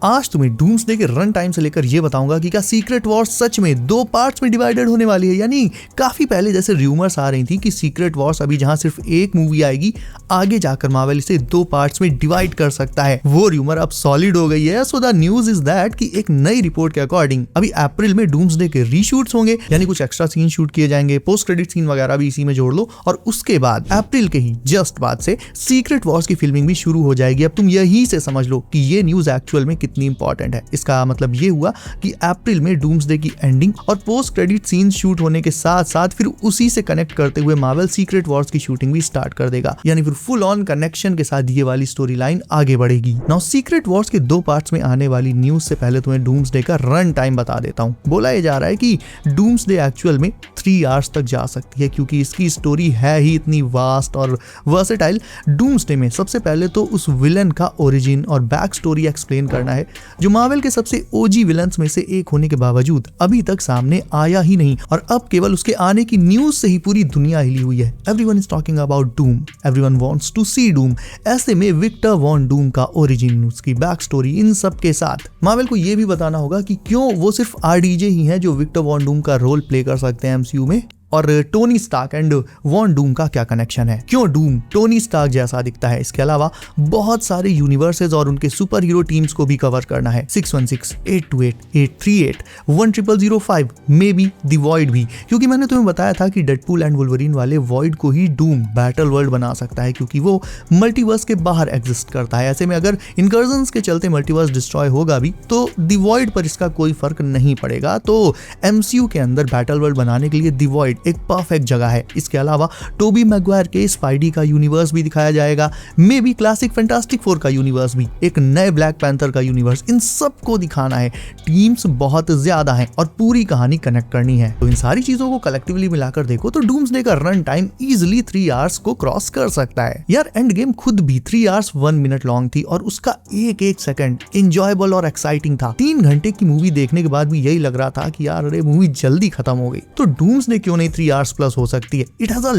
आज तुम्हें डूम्सडे के रन टाइम से लेकर ये बताऊंगा कि क्या सीक्रेट वॉर्स सच में 2 पार्ट्स में डिवाइडेड होने वाली है। यानी काफी पहले जैसे रूमर्स आ रही थी कि सीक्रेट वॉर्स अभी जहां सिर्फ एक मूवी आएगी, आगे जाकर मार्वल इसे 2 पार्ट्स में डिवाइड कर सकता है, वो रूमर अब सॉलिड हो गई है। So the news is that कि एक नई रिपोर्ट के अकॉर्डिंग अभी अप्रैल में डूम्सडे के रीशूट्स होंगे, यानी कुछ एक्स्ट्रा सीन शूट किए जाएंगे, पोस्ट क्रेडिट सीन वगैरह भी इसी में जोड़ लो, और उसके बाद अप्रैल के ही जस्ट बाद से सीक्रेट वॉर्स की फिल्मिंग भी शुरू हो जाएगी। अब तुम यही से समझ लो कि ये न्यूज एक्चुअल में कितनी इंपॉर्टेंट है। इसका मतलब ये हुआ कि अप्रैल में डूम्सडे की एंडिंग और पोस्ट क्रेडिट सीन शूट होने के साथ साथ फिर उसी से कनेक्ट करते हुए मार्वल सीक्रेट वॉर्स की शूटिंग भी स्टार्ट कर देगा, यानी फिर फुल ऑन कनेक्शन के साथ ये वाली स्टोरी लाइन आगे बढ़ेगी। नाउ सीक्रेट वॉर्स के 2 पार्ट्स में आने वाली न्यूज से पहले तुम्हें डूम्सडे का रन टाइम बता देता हूँ। बोला ये जा रहा है कि डूम्सडे एक्चुअल में 3 आवर्स तक जा सकती है, क्योंकि इसकी स्टोरी है ही इतनी वास्ट और वर्सेटाइल। डूम्सडे में सबसे पहले तो उस विलन का ओरिजिन और बैक स्टोरी एक्सप्लेन करना है, जो मार्वल के सबसे ओजी विलन्स में से एक होने के बावजूद अभी तक सामने आया ही नहीं, और अब केवल उसके आने की न्यूज से ही पूरी दुनिया हिली हुई है। Everyone is talking about doom, everyone wants to see doom. ऐसे में विक्टर वॉन डूम का ओरिजिन, उसकी बैक स्टोरी, इन सब के साथ मार्वल को यह भी बताना होगा कि क्यों वो सिर्फ आरडीजे ही हैं जो विक्टर वॉन डूम का रोल प्ले कर सकते हैं एमसीयू में, और Tony Stark and Von Doom का क्या कनेक्शन है, क्यों डूम टोनी स्टार्क जैसा दिखता है। इसके अलावा बहुत सारे यूनिवर्सेस और उनके सुपर हीरो टीम्स को भी कवर करना है, 616, 828, 838, 10005, मे बी द वॉइड भी, क्योंकि मैंने तुम्हें बताया था कि डेडपूल एंड वुल्वरीन वाले वॉइड को ही डूम बैटल वर्ल्ड बना सकता है, क्योंकि वो मल्टीवर्स के बाहर एग्जिस्ट करता है। ऐसे में अगर इनकर्जन्स के चलते मल्टीवर्स डिस्ट्रॉय होगा भी तो द वॉइड पर इसका कोई फर्क नहीं पड़ेगा। तो एमसीयू के अंदर बैटल वर्ल्ड बनाने के लिए द वॉइड एक परफेक्ट जगह है। इसके अलावा टोबी मैगवायर के स्पाइडी का यूनिवर्स भी दिखाया जाएगा, मे बी क्लासिक फैंटास्टिक 4 का यूनिवर्स भी, एक नए ब्लैक पैंथर का यूनिवर्स, इन सब को दिखाना है। टीम्स बहुत ज्यादा हैं और पूरी कहानी कनेक्ट करनी है। तो इन सारी चीजों को कलेक्टिवली मिलाकर देखो तो डूम्सडे का रन टाइम इजिली 3 आवर्स को क्रॉस कर सकता है। यार एंड गेम खुद भी 3 आवर्स 1 मिनट लॉन्ग थी और उसका एक सेकंड एंजॉयबल और एक्साइटिंग था। 3 घंटे की मूवी देखने के बाद भी यही लग रहा था कि यार अरे मूवी जल्दी खत्म हो गई। तो डूम्सडे क्यों नहीं 3 आवर्स प्लस हो सकती है। It has a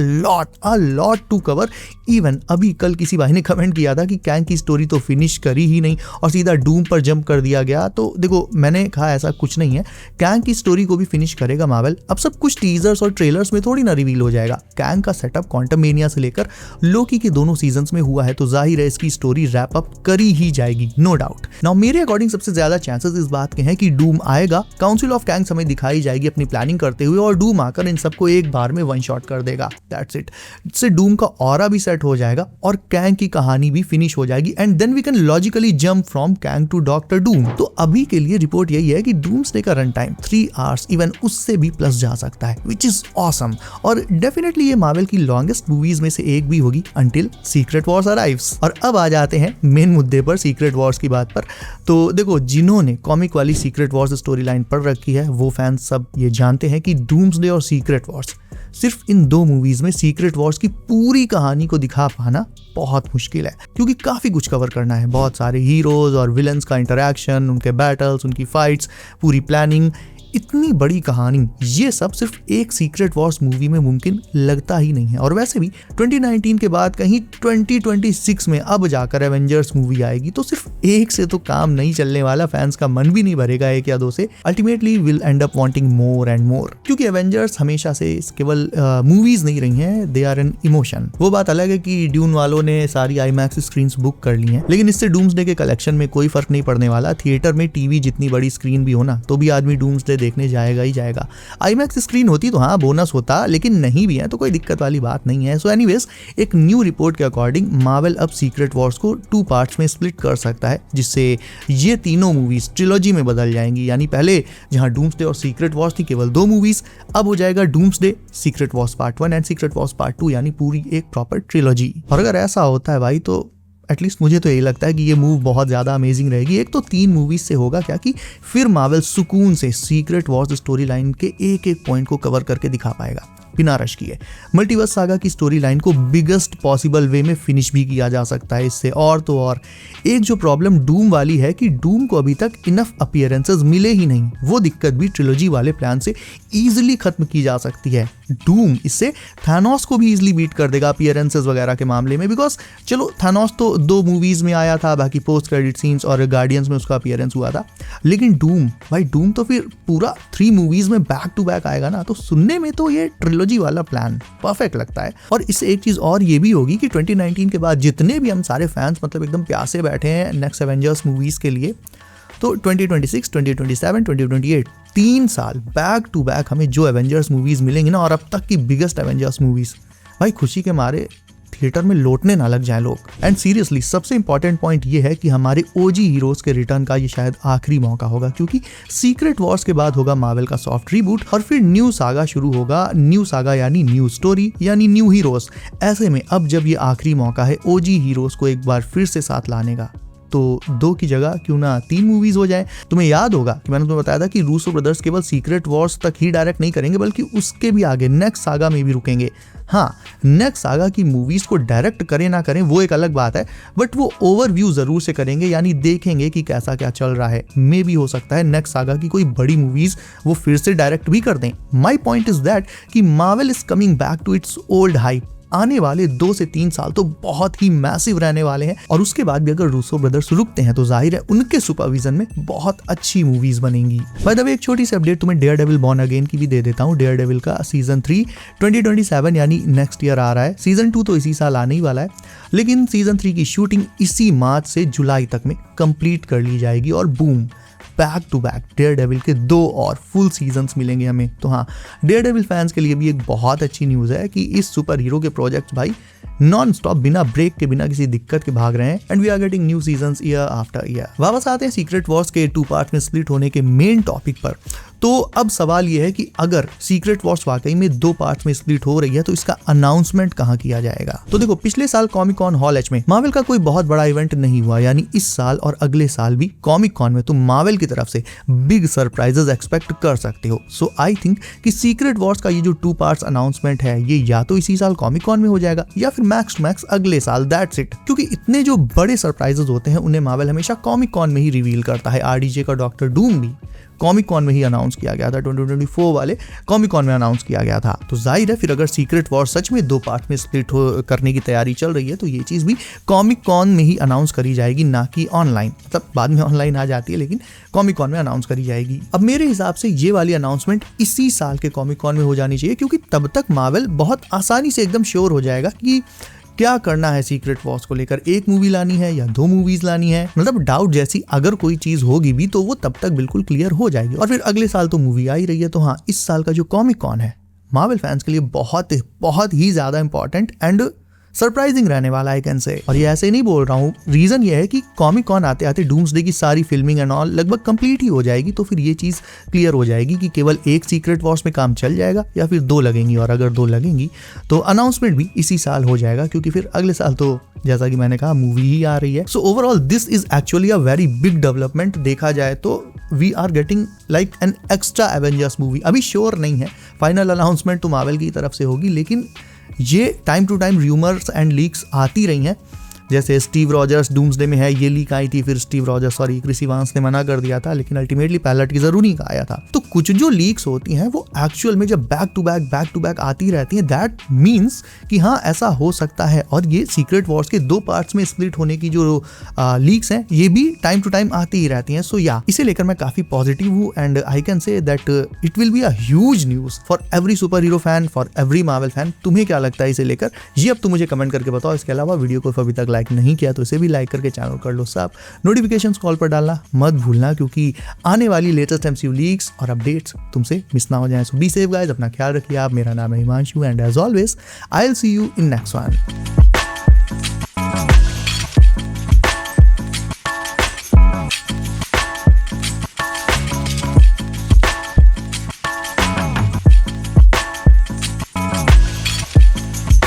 lot to cover. Even अभी कल किसी भाई ने कमेंट किया था कि कैंग की स्टोरी तो फिनिश करी ही नहीं और सीधा डूम पर जंप कर दिया गया। तो देखो मैंने कहा ऐसा कुछ नहीं है, कैंग की स्टोरी को भी फिनिश करेगा मार्वल। अब सब कुछ टीजर्स और ट्रेलर्स में थोड़ी ना रिवील हो जाएगा। कैंग का सेटअप क्वांटममेनिया से लेकर लोकी के दोनों सीजन्स में हुआ है, तो जाहिर है इसकी स्टोरी रैप अप करी ही जाएगी, नो डाउट। नाउ मेरे अकॉर्डिंग सबसे ज्यादा चांसेस इस बात के हैं कि डूम आएगा, काउंसिल ऑफ कैंग हमें दिखाई जाएगी अपनी प्लानिंग करते हुए, और डूम आकर इन सबको एक बार में वन शॉट कर देगा। That's it. इससे डूम का ऑरा भी सेट हो जाएगा और कैंग की कहानी भी फिनिश हो जाएगी, and then we can logically jump from Kang to Doctor Doom. तो अभी के लिए रिपोर्ट यही है कि डूम्सडे का रन टाइम 3 आवर्स, इवन उससे भी प्लस जा सकता है, विच इज ऑसम। और डेफिनेटली ये मार्वल की लॉन्गेस्ट मूवीज में से एक भी होगी अंटिल सीक्रेट वॉर्स अराइव्स। और अब आ जाते हैं मेन मुद्दे पर, सीक्रेट वॉर्स की बात पर। तो देखो जिन्होंने कॉमिक वाली सीक्रेट वॉर्स स्टोरी लाइन पढ़ रखी है वो फैंस सब ये जानते हैं कि डूम्सडे और सीक्रेट वॉर्स, सिर्फ इन 2 मूवीज में सीक्रेट वॉर्स की पूरी कहानी को दिखा पाना बहुत मुश्किल है, क्योंकि काफी कुछ कवर करना है। बहुत सारे हीरोज और विलन्स का इंटरैक्शन, उनके बैटल्स, उनकी फाइट्स, पूरी प्लानिंग, इतनी बड़ी कहानी, ये सब सिर्फ एक सीक्रेट वॉर्स मूवी में मुमकिन लगता ही नहीं है। और वैसे भी 2019 के बाद कहीं 2026 में अब जाकर एवेंजर्स मूवी आएगी, तो सिर्फ एक से तो काम नहीं चलने वाला, फैंस का मन भी नहीं भरेगा 1 या 2 से। Ultimately will and up wanting more and more, क्योंकि एवेंजर्स हमेशा से केवल मूवीज नहीं रही हैं, दे आर एन इमोशन। वो बात अलग है कि ड्यून वालों ने सारी आईमैक्स स्क्रीन्स बुक कर ली हैं, लेकिन इससे डूम्सडे के कलेक्शन में कोई फर्क नहीं पड़ने वाला। थिएटर में टीवी जितनी बड़ी स्क्रीन भी हो ना, तो भी आदमी डूम्सडे देखने जाएगा ही जाएगा। आईमैक्स स्क्रीन होती तो हाँ बोनस होता, लेकिन नहीं भी है तो कोई दिक्कत वाली बात नहीं है। सो एनीवेज, एक न्यू रिपोर्ट के अकॉर्डिंग मार्वल अब सीक्रेट वॉर्स को 2 पार्ट्स में स्प्लिट कर सकता है, जिससे ये तीनों मूवीज ट्रिलॉजी में बदल जाएंगी। यानी पहले जहां डूम्सडे और सीक्रेट वॉर्स थी केवल 2 मूवीज, अब हो जाएगा doomsday, secret Wars part 1 and secret Wars part 2, यानी पूरी एक प्रॉपर ट्रिलॉजी। और अगर ऐसा होता है भाई, तो एटलीस्ट मुझे तो यही लगता है कि ये मूव बहुत ज़्यादा अमेजिंग रहेगी। एक तो 3 मूवीज से होगा क्या कि फिर मार्वल सुकून से सीक्रेट वॉर्स स्टोरी लाइन के एक पॉइंट को कवर करके दिखा पाएगा। बिना रश किए। मल्टीवर्स सागा की स्टोरी लाइन को बिगेस्ट पॉसिबल वे में फिनिश भी किया जा सकता है इससे। और तो और एक जो प्रॉब्लम डूम वाली है कि डूम को अभी तक इनफ अपीयरेंसेस मिले ही नहीं, वो दिक्कत भी ट्रिलॉजी वाले प्लान से इजीली खत्म की जा सकती है। डूम इससे थानोस को भी इजीली बीट कर देगा अपीयरेंसेस वगैरह के मामले में, बिकॉज चलो थानोस तो 2 मूवीज में आया था, बाकी पोस्ट क्रेडिट सीन्स और गार्डियंस में उसका अपीयरेंस हुआ था, लेकिन डूम भाई डूम तो फिर पूरा 3 मूवीज में बैक टू बैक आएगा ना, तो सुनने में तो ये ट्रिलॉजी वाला प्लान परफेक्ट लगता है। और इससे एक चीज और ये भी होगी कि 2019 के बाद जितने भी हम सारे फैंस मतलब एकदम प्यासे बैठे हैं नेक्स्ट एवेंजर्स मूवीज के लिए, तो 2026, 2027, 2028 3 साल बैक टू बैक हमें जो एवेंजर्स मूवीज मिलेंगी ना, और अब तक की बिगेस्ट एवेंजर्स मूवीज, भाई खुशी के मारे थिएटर में लौटने ना लग जाए लोग। एंड सीरियसली सबसे इंपॉर्टेंट पॉइंट ये है कि हमारे ओजी हीरोज के रिटर्न का ये शायद आखिरी मौका होगा, क्योंकि सीक्रेट वॉर्स के बाद होगा मार्वल का सॉफ्ट रीबूट और फिर न्यू सागा शुरू होगा। न्यू सागा यानी न्यू स्टोरी यानी न्यू हीरोज। ऐसे में अब जब ये आखिरी मौका है ओजी हीरोज को एक बार फिर से साथ लाने का, तो 2 की जगह क्यों ना 3 मूवीज हो जाए। तुम्हें याद होगा कि मैंने तुम्हें बताया था कि रूसो ब्रदर्स केवल सीक्रेट वॉर्स तक ही डायरेक्ट नहीं करेंगे, बल्कि उसके भी आगे नेक्स्ट सागा में भी रुकेंगे। हाँ, नेक्स्ट सागा की मूवीज को डायरेक्ट करें ना करें वो एक अलग बात है, बट वो ओवरव्यू जरूर से करेंगे, यानी देखेंगे कि कैसा क्या चल रहा है। मे भी हो सकता है नेक्स्ट सागा की कोई बड़ी मूवीज वो फिर से डायरेक्ट भी कर दें। माई पॉइंट इज दैट कि Marvel is coming back to its old hype. आने वाले 2 से 3 साल तो बहुत ही मैसिव रहने वाले हैं, और उसके बाद भी अगर रूसो ब्रदर्स रुकते हैं तो जाहिर है उनके सुपरविजन में बहुत अच्छी मूवीज बनेंगी। बाय द वे एक छोटी सी अपडेट तुम्हें डेयरडेविल बॉर्न अगेन की भी दे देता हूँ। डेयरडेविल का सीजन 3 2027 यानी नेक्स्ट ईयर आ रहा है। सीजन 2 तो इसी साल आने ही वाला है, लेकिन सीजन 3 की शूटिंग इसी मार्च से जुलाई तक में कंप्लीट कर ली जाएगी और boom back to back Daredevil के 2 और फुल सीजन्स मिलेंगे हमें। तो हाँ, डेयरडेविल फैंस के लिए भी एक बहुत अच्छी न्यूज़ है कि इस सुपर हीरो के प्रोजेक्ट्स भाई नॉन स्टॉप बिना ब्रेक के बिना किसी दिक्कत के भाग रहे हैं, and we are getting new seasons year after year. वापस आते हैं सीक्रेट वॉर्स के 2 पार्ट में स्प्लिट होने के मेन टॉपिक पर। तो अब सवाल यह है कि अगर सीक्रेट वॉर्स वाकई में 2 पार्ट्स में स्प्लिट हो रही है तो इसका अनाउंसमेंट कहाँ किया जाएगा। तो देखो, पिछले साल कॉमिक कॉन हॉल एच में मार्वल का कोई बहुत बड़ा इवेंट नहीं हुआ, यानी इस साल और अगले साल भी कॉमिक कॉन में तुम मार्वल की तरफ से बिग सरप्राइजेस एक्सपेक्ट कर सकते हो। सो आई थिंक कि सीक्रेट वॉर्स का ये जो 2 पार्ट्स अनाउंसमेंट है ये या तो इसी साल कॉमिक कॉन में हो जाएगा या फिर मैक्स टू मैक्स अगले साल, दैट्स इट। क्योंकि इतने जो बड़े सरप्राइजेस होते हैं उन्हें मार्वल हमेशा कॉमिक कॉन में ही रिवील करता है। आरडीजे का डॉक्टर डूम भी कॉमिक कॉन में ही अनाउंस किया गया था, 2024 वाले कॉमिक कॉन में अनाउंस किया गया था। तो जाहिर है फिर अगर सीक्रेट वॉर सच में 2 पार्ट में स्प्लिट करने की तैयारी चल रही है तो ये चीज़ भी कॉमिक कॉन में ही अनाउंस करी जाएगी, ना कि ऑनलाइन। मतलब बाद में ऑनलाइन आ जाती है, लेकिन कॉमिक कॉन में अनाउंस करी जाएगी। अब मेरे हिसाब से ये वाली अनाउंसमेंट इसी साल के कॉमिक कॉन में हो जानी चाहिए, क्योंकि तब तक मार्वल बहुत आसानी से एकदम श्योर हो जाएगा कि क्या करना है सीक्रेट वॉर्स को लेकर। 1 मूवी लानी है या 2 मूवीज लानी है, मतलब डाउट जैसी अगर कोई चीज होगी भी तो वो तब तक बिल्कुल क्लियर हो जाएगी। और फिर अगले साल तो मूवी आ ही रही है। तो हाँ, इस साल का जो कॉमिक कॉन है मार्वल फैंस के लिए बहुत ही ज्यादा इंपॉर्टेंट एंड सरप्राइजिंग रहने वाला है, कैन से। और ये ऐसे नहीं बोल रहा हूँ, रीजन ये है कि कॉमिक कॉन आते आते डूम्सडे की सारी फिल्मिंग एंड ऑल लगभग कंप्लीट ही हो जाएगी। तो फिर ये चीज क्लियर हो जाएगी कि केवल 1 सीक्रेट वॉर्स में काम चल जाएगा या फिर 2 लगेंगी, और अगर 2 लगेंगी तो अनाउंसमेंट भी इसी साल हो जाएगा, क्योंकि फिर अगले साल तो जैसा कि मैंने कहा मूवी ही आ रही है। So overall this is actually a very big development. देखा जाए तो we are getting like an extra Avengers movie. अभी श्योर नहीं है, फाइनल अनाउंसमेंट तो मार्वल की तरफ से होगी, लेकिन ये time to time rumours and leaks आती रही हैं। जैसे स्टीव रॉजर्स डूम्सडे में है, ये लीक आई थी, फिर स्टीव रॉजर्स क्रिस इवांस ने मना कर दिया था, लेकिन अल्टीमेटली पैलेट की जरूर नहीं आया था। तो कुछ जो लीक्स होती हैं वो एक्चुअल में जब बैक टू बैक आती रहती हैं, दैट मीन्स कि हाँ ऐसा हो सकता है। और ये सीक्रेट वॉर्स के 2 पार्ट्स में स्प्लिट होने की जो लीक्स हैं ये भी टाइम टू टाइम आती ही रहती हैं। सो या इसे लेकर मैं काफी पॉजिटिव हूँ, and I can say that it will be a huge news for every super hero fan, for every Marvel fan. तुम्हें क्या लगता है इसे लेकर, ये अब तुम मुझे कमेंट करके बताओ। इसके अलावा वीडियो को अभी तक लाइक नहीं किया तो इसे भी लाइक करके चैनल कर लो सब। नोटिफिकेशंस कॉल पर डालना मत भूलना, क्योंकि आने वाली लेटेस्ट एमसीयू लीक्स और अपडेट्स तुमसे मिस ना हो जाए। सो बी सेफ गाइस, अपना ख्याल रखिए आप। मेरा नाम है Himanshu, and as always I will see you in next one.